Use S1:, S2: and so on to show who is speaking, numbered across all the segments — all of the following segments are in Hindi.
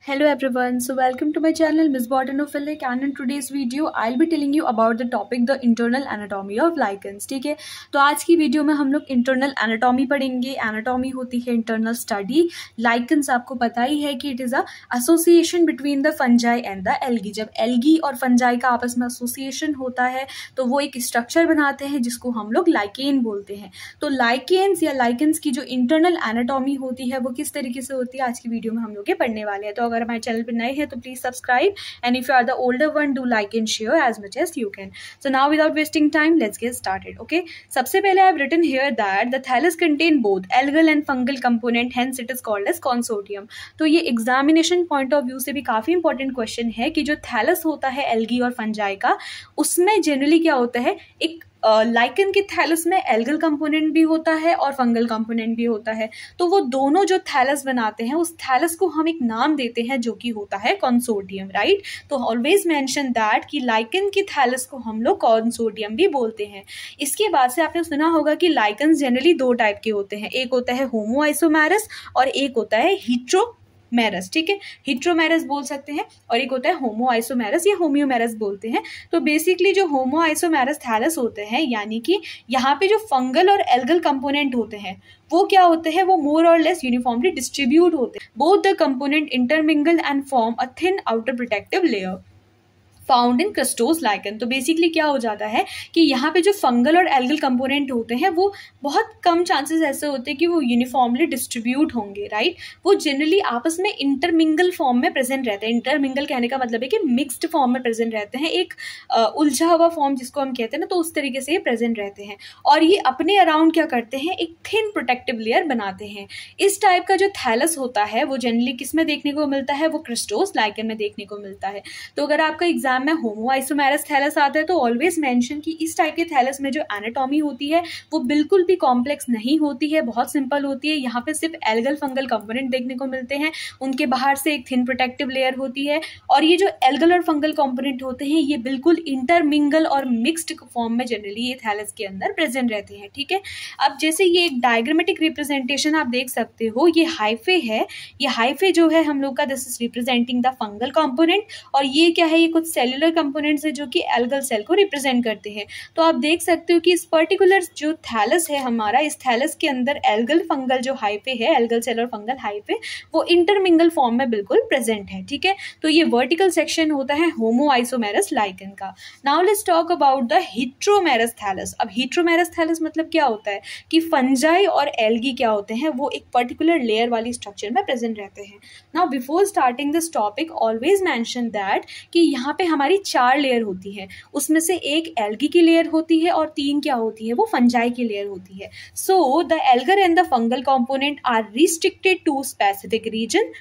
S1: Hello everyone, so welcome to my channel Miss Botanophilic, and in today's video I'll be telling you about the topic the internal anatomy of lichens. ठीक है, तो आज की वीडियो में हम लोग इंटरनल एनाटॉमी पढ़ेंगे. एनाटॉमी होती है इंटरनल स्टडी. लाइकन्स आपको पता ही है कि it is a association between the fungi and the algae. जब एल्गी और फंजाई का आपस में एसोसिएशन होता है तो वो एक स्ट्रक्चर बनाते हैं जिसको हम लोग लाइकेन बोलते हैं. तो लाइकेन्स या लाइकन्स की जो इंटरनल एनाटॉमी होती है वो किस तरीके से होती है आज की वीडियो में हम लोग ये पढ़ने वाले हैं. तो अगर हमारे चैनल पर नए हैं तो please subscribe, and if you are the older one do like and share as much as you can. So now without wasting time let's get started. Okay, सबसे पहले I have written here that the thallus contain both algal and fungal component, hence it is called as consortium. तो ये एग्जामिनेशन पॉइंट ऑफ व्यू से भी काफी इंपॉर्टेंट क्वेश्चन है कि जो थैलस होता है एल्गी और फंजाई का, उसमें जनरली क्या होता है, एक लाइकन के थैलस में एल्गल कंपोनेंट भी होता है और फंगल कंपोनेंट भी होता है. तो वो दोनों जो थैलस बनाते हैं उस थैलस को हम एक नाम देते हैं जो कि होता है कंसोर्टियम, राइट. तो ऑलवेज मेंशन दैट कि लाइकन की थैलस को हम लोग कंसोर्टियम भी बोलते हैं. इसके बाद से आपने सुना होगा कि लाइकन्स जनरली दो टाइप के होते हैं. एक होता है होमो आइसोमेरस और एक होता है हीट्रोमेरस. ठीक है, हीट्रोमेरस बोल सकते हैं, और एक होता है होमो आइसोमेरस या होम्योमेरस बोलते हैं. तो बेसिकली जो होमो आइसोमेरस थैलस होते हैं, यानी कि यहाँ पे जो फंगल और एल्गल कंपोनेंट होते हैं वो क्या होते हैं, वो मोर और लेस यूनिफॉर्मली डिस्ट्रीब्यूट होते हैं. Both the component intermingle and form a thin outer protective layer found in crustose lichen. तो बेसिकली क्या हो जाता है कि यहाँ पे जो फंगल और एल्गल कंपोनेंट होते हैं वो बहुत कम चांसेस ऐसे होते हैं कि वो यूनिफॉर्मली डिस्ट्रीब्यूट होंगे, राइट. वो जनरली आपस में इंटरमिंगल फॉर्म में प्रेजेंट रहते हैं. इंटरमिंगल कहने का मतलब है कि मिक्स्ड फॉर्म में प्रेजेंट रहते हैं, एक उलझा हुआ फॉर्म जिसको हम कहते हैं ना, तो उस तरीके से ये प्रेजेंट रहते हैं. और ये अपने अराउंड क्या करते हैं, एक थिन प्रोटेक्टिव लेयर बनाते हैं. इस टाइप का जो थैलस होता है वो जनरली किस में देखने को मिलता है, वो क्रस्टोस लाइकन में देखने को मिलता है. तो अगर आपका एग्जाम में होमो आइसोमेरस थैलस आता है तो ऑलवेज मेंशन कि इस टाइप के थैलस में जो एनाटॉमी होती है वो बिल्कुल भी कॉम्प्लेक्स नहीं होती है, बहुत सिंपल होती है. यहाँ पे सिर्फ एल्गल फंगल कंपोनेंट देखने को मिलते हैं, उनके बाहर से एक थिन प्रोटेक्टिव लेयर होती है. और ये जो एल्गल और फंगल कंपोनेंट होते हैं ये बिल्कुल इंटरमिंगल और मिक्स्ड फॉर्म में जनरली ये थैलस के अंदर प्रेजेंट रहते हैं. ठीक है, अब जैसे ये एक डायग्रामेटिक रिप्रेजेंटेशन आप देख सकते हो, ये हाइफे है. ये हाइफे जो है हम लोग का, this is representing the fungal component, और ये क्या है, ये कुछ सेल्यूलर कंपोनेंट्स है जो कि एल्गल सेल को रिप्रेजेंट करते हैं. तो आप देख सकते हो कि इस पर्टिकुलर जो थैलस है हमारा, इस थैलस के अंदर एल्गल फंगल जो हाइफे है, एल्गल सेल और फंगल हाइफे, वो इंटरमिंगल फॉर्म में बिल्कुल प्रेजेंट है. ठीक है, तो ये वर्टिकल सेक्शन होता है होमो आइसोमेरस लाइकन का. Now let's talk about the heteromerous thallus. अब हीट्रोमेरस थैलस मतलब क्या होता है कि फंजाई और एल्गी क्या होते हैं, वो एक पर्टिकुलर लेयर वाली स्ट्रक्चर में प्रेजेंट रहते हैं. Now before starting this topic always mention that कि यहाँ पे हमारी 4 लेयर होती है, उसमें से एक एल्गी की लेयर होती है और 3 क्या होती है, वो फंजाई की लेयर होती है. So the algal and the fungal component are restricted to specific region.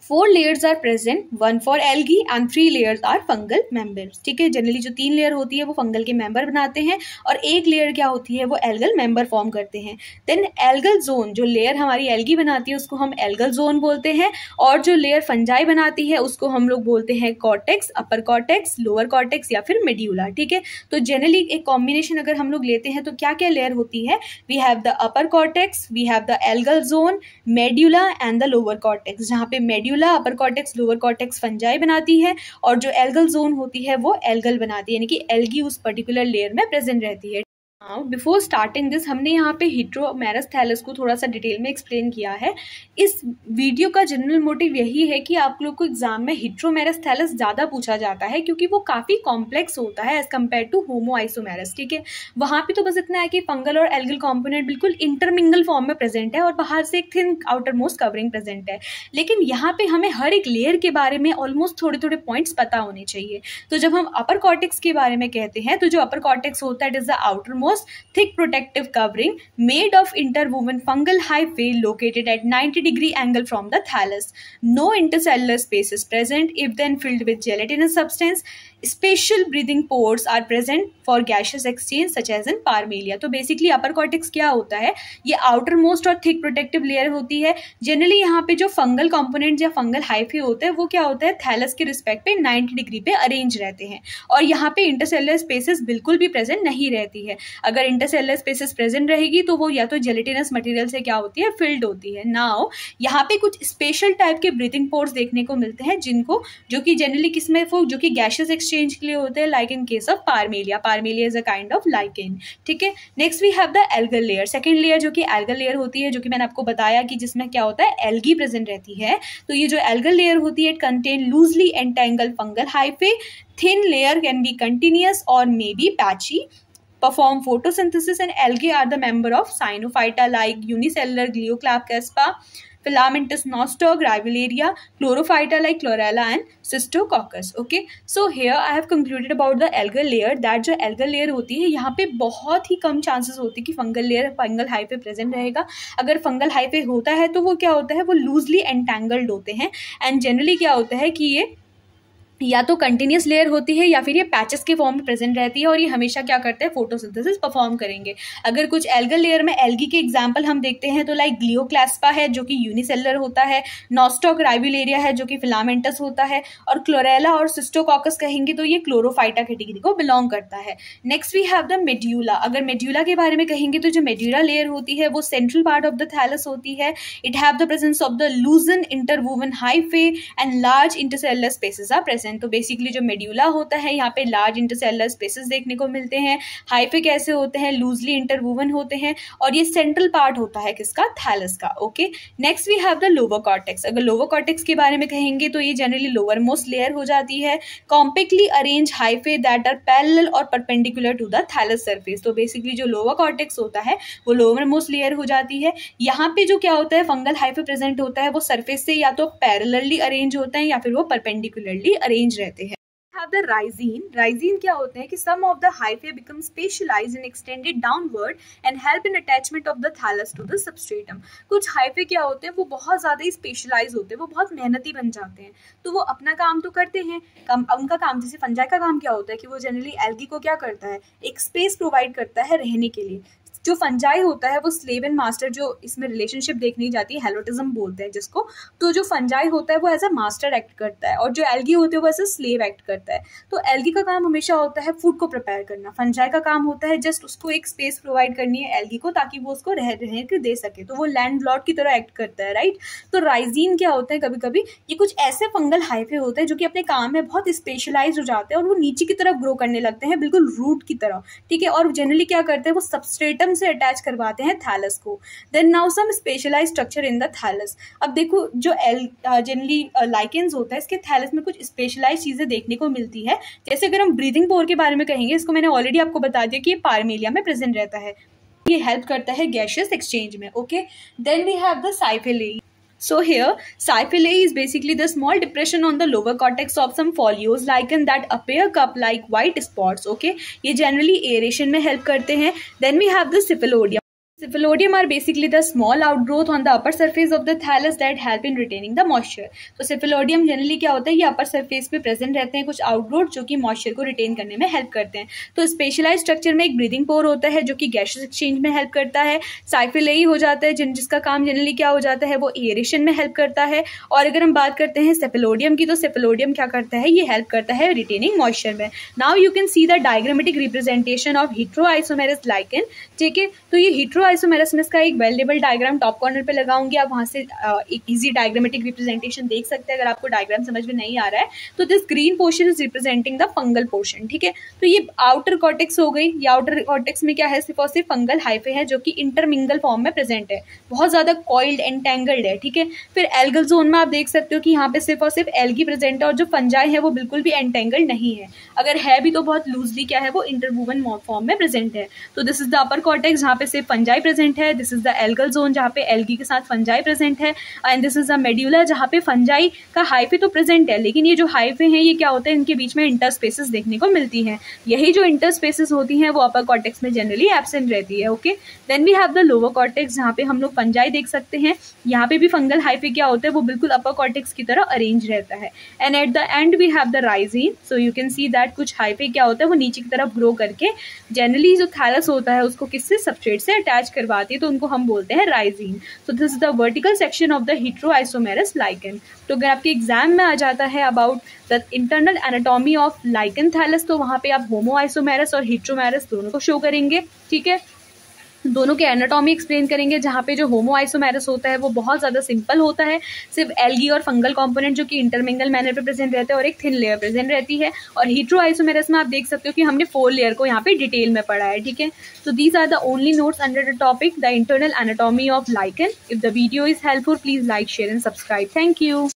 S1: 4 layers are present, 1 for algae and 3 layers are fungal members. ठीक है, जनरली जो 3 लेयर होती है वो फंगल के मेंबर बनाते हैं और एक लेयर क्या होती है, वो एल्गल मेंबर फॉर्म करते हैं. देन एल्गल जोन, जो लेयर हमारी एल्गी बनाती है उसको हम एल्गल जोन बोलते हैं, और जो लेयर फंजाई बनाती है उसको हम लोग बोलते हैं कॉर्टेक्स, अपर कॉर्टेक्स, लोअर कॉर्टेक्स या फिर मेड्यूला. ठीक है, तो जनरली एक कॉम्बिनेशन अगर हम लोग लेते हैं तो क्या क्या लेयर होती है, we have the upper cortex, we have the algal zone, medulla and the lower cortex, जहाँ पे medulla, upper cortex, lower cortex fungi बनाती है और जो एल्गल जोन होती है वो एल्गल बनाती है, यानी कि एल्गी उस पर्टिकुलर लेयर में प्रेजेंट रहती है. बिफोर स्टार्टिंग दिस हमने यहाँ पे हीट्रोमेरस थैलस को थोड़ा सा डिटेल में एक्सप्लेन किया है. इस वीडियो का जनरल मोटिव यही है कि आप लोग को एग्जाम में हीट्रोमेरस थैलस ज़्यादा पूछा जाता है क्योंकि वो काफ़ी कॉम्प्लेक्स होता है एज कम्पेयर टू होमो आइसोमेरस. ठीक है, वहाँ पे तो बस इतना है कि फंगल और एल्गल कॉम्पोनेंट बिल्कुल इंटरमिंगल फॉर्म में प्रेजेंट है और बाहर से एक thin outer most covering present है. लेकिन यहाँ पे हमें हर एक लेयर के बारे में ऑलमोस्ट थोड़े थोड़े पॉइंट्स पता होने चाहिए. तो जब हम अपर कॉर्टेक्स के बारे में कहते हैं तो जो अपर कॉर्टेक्स होता है, it is the outer most thick protective covering made of interwoven fungal hyphae located at 90-degree angle from the thallus. No intercellular space is present if then filled with gelatinous substance. Special breathing pores are present for gaseous exchange such as in Parmelia. तो बेसिकली अपर कॉर्टेक्स क्या होता है, ये आउटर मोस्ट और थिक प्रोटेक्टिव लेयर होती है. जनरली यहाँ पे जो फंगल कंपोनेंट या फंगल हाइफे होते हैं वो क्या होता है, थैलस के रिस्पेक्ट पे 90 डिग्री पे अरेंज रहते हैं और यहाँ पे इंटरसेलुलर स्पेसेस बिल्कुल भी प्रेजेंट नहीं रहती है. अगर इंटरसेलुलर स्पेसेस प्रेजेंट रहेगी तो वो या तो जेलेटिनस मटेरियल से क्या होती है, फिल्ड होती है। नाउ यहाँ पे कुछ स्पेशल टाइप के ब्रीथिंग पोर्स देखने को मिलते हैं जिनको, जो कि जनरली किसमें, वो जो कि गैसेस एक्सचेंज के लिए होते हैं, like in case of Parmelia. Parmelia is a kind of lichen, ठीक है। Next we have the algal layer, second layer जो कि एल्गल लेयर होती है, जो कि मैंने आपको बताया कि जिसमें क्या होता है, एल्गी प्रेजेंट रहती है। तो ये जो एल्गल लेयर होती है, it contain loosely entangle fungal hyphae, thin layer can be continuous or may be patchy, perform photosynthesis, and algae are the member of Cyanophyta like unicellular Gliochlamcaspa, Filamentous nostoc, Rivularia, Chlorophyta like Chlorella and Cystococcus. Okay, so here I have concluded about the algal layer that जो algal layer होती है यहाँ पे बहुत ही कम चांसेस होती है कि fungal layer, fungal hyphae present रहेगा। अगर फंगल हाइफे होता है तो वो क्या होता है, वो लूजली एंटेंगल्ड होते हैं, एंड जनरली क्या होता है कि ये या तो कंटिन्यूस लेयर होती है या फिर ये पैचेस के फॉर्म में प्रेजेंट रहती है, और ये हमेशा क्या करते हैं, फोटोसिंथेसिस परफॉर्म करेंगे। अगर कुछ एल्गल लेयर में एल्गी के एग्जांपल हम देखते हैं तो लाइक ग्लियोक्लास्पा है जो कि यूनिसेलुलर होता है, नॉस्टॉक राइवुलेरिया है जो कि फिलामेंटस होता है, और क्लोरेला और सिस्टोकॉकस कहेंगे तो ये क्लोरोफाइटा कैटेगरी को बिलोंग करता है। Next we have the medulla. अगर मेड्यूला के बारे में कहेंगे तो जो मेड्यूला लेयर होती है वो central part of the thallus होती है। It have the presence of the loosen interwoven hyphae and large intercellular spaces are present. तो बेसिकली जो मेड्यूला होता है यहाँ पे लार्ज इंटरसेलुलर स्पेसेस देखने को मिलते हैं। हाइफे कैसे होते हैं, लूजली इंटरवोवन होते हैं, और ये सेंट्रल पार्ट होता है किसका, थैलस का। Okay, next we have the lower cortex. अगर लोअर कॉर्टेक्स के बारे में कहेंगे तो ये जनरली लोअर मोस्ट लेयर हो जाती है। Compactly arrange hyphae that are parallel or perpendicular to the thallus surface. तो बेसिकली जो लोअर कॉर्टेक्स होता है वो लोअर मोस्ट लेयर हो जाती है। यहाँ पे जो क्या होता है, फंगल हाइफे प्रेजेंट होता है वो सरफेस से या तो पैरेलली अरेंज होते हैं या फिर वो परपेंडिकुलरली अरेंज रहते हैं। Have the rhizine. Rhizine क्या होते हैं कि some of the hyphae become specialized and extended downward and help in attachment of the thallus to the substratum. कुछ हाइफे क्या होते हैं, वो बहुत ज़्यादा ही स्पेशलाइज होते हैं, वो बहुत मेहनती बन जाते हैं, तो वो अपना काम तो करते हैं। उनका काम, जैसे फंजाई का काम क्या होता है कि वो जनरली एल्गी को क्या करता है, एक स्पेस प्रोवाइड करता है रहने के लिए। जो फंजाई होता है वो स्लेव एंड मास्टर, जो इसमें रिलेशनशिप देखनी जाती है, हेलोटिज्म बोलते हैं जिसको। तो जो फंजाई होता है वो एज अ मास्टर एक्ट करता है, और जो एल्गी होते हैं वो एज अ स्लेव एक्ट करता है। तो एल्गी का काम हमेशा होता है फूड को प्रिपेयर करना, फंजाई का काम होता है जस्ट उसको एक स्पेस प्रोवाइड करनी है एल्गी को, ताकि वो उसको रहने के दे सके। तो वो लैंड लॉर्ड की तरह एक्ट करता है, राइट। तो राइजीन क्या होते हैं, कभी कभी ये कुछ ऐसे फंगल हाइफे होते हैं जो कि अपने काम में बहुत स्पेशलाइज हो जाते हैं और वो नीचे की तरफ ग्रो करने लगते हैं, बिल्कुल रूट की तरह, ठीक है। और जनरली क्या करते हैं, वो सबस्ट्रेटम से अटैच करवाते हैं थैलस को। Then now some specialised structure in the thallus. अब देखो जो जनरली लाइकेंस होता है, इसके थैलस में कुछ स्पेशलाइज्ड चीजें देखने को मिलती है। जैसे अगर हम ब्रीदिंग पोर के बारे में कहेंगे, इसको मैंने ऑलरेडी आपको बता दिया कि ये पार्मेलिया में प्रेजेंट रहता है, ये हेल्प करता है गैसियस एक्सचेंज में। Okay, then we have the cyphellae. So here, Siphilae is basically the small depression on the lower cortex of some folios lichen that appear cup-like white spots. Okay, ये generally aeration में help करते हैं. Then we have the Cephalodia. Cephalodia are basically the small outgrowth on the upper surface of the thallus that help in retaining the moisture. तो Cephalodia generally क्या होता है, ये upper surface पे present रहते हैं कुछ outgrowth जो कि moisture को retain करने में help करते हैं। तो specialized structure में एक breathing pore होता है जो कि gaseous exchange में help करता है। Siphilae हो जाता है जिसका काम generally क्या हो जाता है, वो aeration में help करता है। और अगर हम बात करते हैं Cephalodium की, तो Cephalodium क्या करता है, ये help करता है retaining moisture में। Now you can see the diagrammatic representation of heteroisomerous lichen. ठीक है, तो ये heteroisomerous में इसका एक well label diagram top corner पे लगाऊंगी, आप वहां से एक इजी डायग्रामेटिक रिप्रेजेंटेशन देख सकते हैं। अगर आपको डायग्राम समझ में नहीं आ रहा है तो this green portion is representing the fungal portion, ठीक है। तो ये आउटर कॉर्टेक्स हो गई। ये आउटर कॉर्टेक्स में क्या है, सिर्फ और सिर्फ फंगल हाइफे है जो कि इंटरमिंगल फॉर्म में प्रेजेंट है, बहुत ज्यादा कॉइल्ड एंटेंगल्ड है, ठीक है। फिर एल्गल जोन में आप देख सकते हो कि यहाँ पे सिर्फ और सिर्फ एल्गी प्रेजेंट है और जो फंजाई है वो बिल्कुल भी एंटेंगल्ड नहीं है, अगर है भी तो बहुत लूजली क्या है, वो इंटरवूवन फॉर्म में प्रेजेंट है। तो this is the upper cortex जहाँ पे सिर्फ फंजाई प्रेजेंट है, this is the algal zone जहाँ पे एल्गी के साथ फंजाई प्रेजेंट है, and this is the medulla जहाँ पे फंजाई का हाइफे तो प्रेजेंट है, लेकिन ये जो हाइफे हैं ये क्या होते हैं, इनके बीच में इंटरस्पेसेस देखने को मिलती हैं। यही जो इंटरस्पेसेस होती हैं वो अपर कॉर्टेक्स में जनरली एब्सेंट रहती है। Okay, then we have the lower cortex जहाँ पे हम लोग फंजाई देख सकते हैं। यहाँ पे भी फंगल हाइफे क्या होता है, वो बिल्कुल अपर कॉर्टेक्स की तरह अरेंज रहता है। And at the end we have the rhizines. So you can see that कुछ हाइफे क्या होता है, वो नीचे की तरफ ग्रो करके जनरली जो थैलस होता है उसको किससे, सबस्ट्रेट से अटैच अटैच करवाती है तो उनको हम बोलते हैं rhizines. So this is the vertical section of the heteromerous lichen. तो अगर आपके एग्जाम में आ जाता है about the internal anatomy of lichen thallus, तो वहाँ पे आप होमोआइसोमेरस और हेटेरोमेरस दोनों को शो करेंगे। ठीक है, दोनों के एनाटॉमी एक्सप्लेन करेंगे, जहाँ पे जो होमोआइसोमेरस होता है वो बहुत ज़्यादा सिंपल होता है, सिर्फ एल्गी और फंगल कंपोनेंट जो कि इंटरमिंगल मैनर पे प्रेजेंट रहते हैं और एक थिन लेयर प्रेजेंट रहती है। और हेटेरोआइसोमेरस में आप देख सकते हो कि हमने 4 लेयर को यहाँ पे डिटेल में पढ़ा है। ठीक है, तो these are the only notes under the topic the internal anatomy of lichen. If the video is helpful, please like, share and subscribe. Thank you.